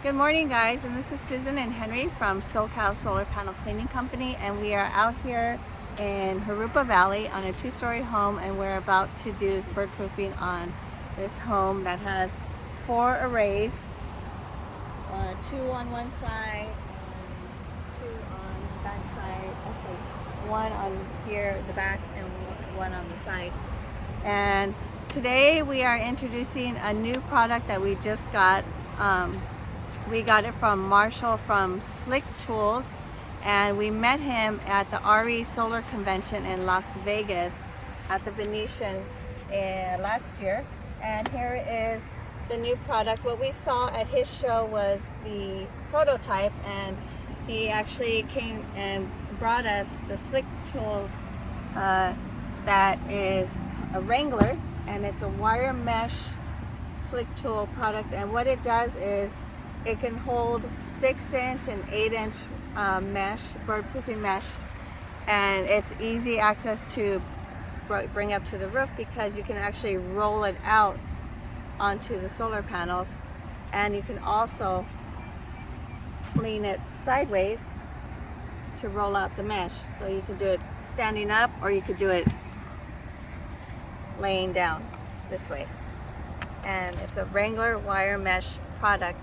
Good morning, guys, and this is Susan and Henry from SoCal Solar Panel Cleaning Company, and we are out here in Jurupa Valley on a two-story home, and we're about to do bird proofing on this home that has 4 arrays, 2 on one side, 2 on the back side, okay, 1 on here, the back, and 1 on the side. And today we are introducing a new product that we just got. We got it from Marshall from Slicktool, and we met him at the RE Solar Convention in Las Vegas at the Venetian last year. And here is the new product. What we saw at his show was the prototype, and he actually came and brought us the Slicktool that is a Wrangler, and it's a wire mesh Slicktool product. And what it does is it can hold 6-inch and 8-inch mesh, bird proofing mesh, and it's easy access to bring up to the roof because you can actually roll it out onto the solar panels, and you can also lean it sideways to roll out the mesh. So you can do it standing up, or you could do it laying down this way. And it's a Wrangler wire mesh product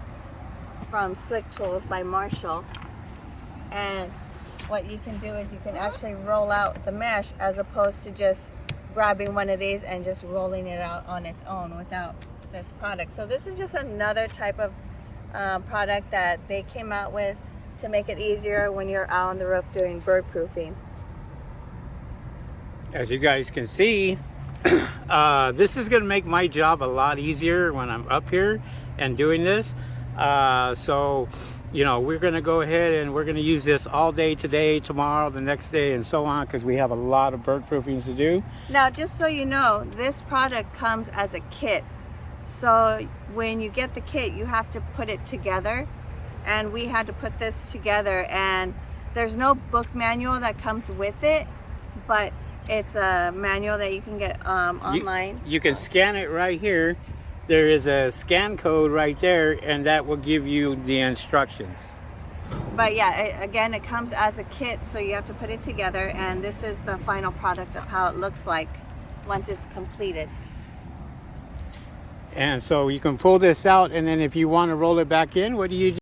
from Slicktool by Marshall. And what you can do is you can actually roll out the mesh as opposed to just grabbing one of these and just rolling it out on its own without this product. So this is just another type of product that they came out with to make it easier when you're out on the roof doing bird proofing. As you guys can see, this is going to make my job a lot easier when I'm up here and doing this. So, you know, we're going to go ahead and we're going to use this all day today, tomorrow, the next day, and so on, because we have a lot of bird proofings to do. Now, just so you know, this product comes as a kit. So when you get the kit, you have to put it together. And we had to put this together, and there's no book manual that comes with it, but it's a manual that you can get online. You can scan it right here. There is a scan code right there, and that will give you the instructions. But yeah, again, it comes as a kit, so you have to put it together, and this is the final product of how it looks like once it's completed. And so you can pull this out, and then if you want to roll it back in, what do you do?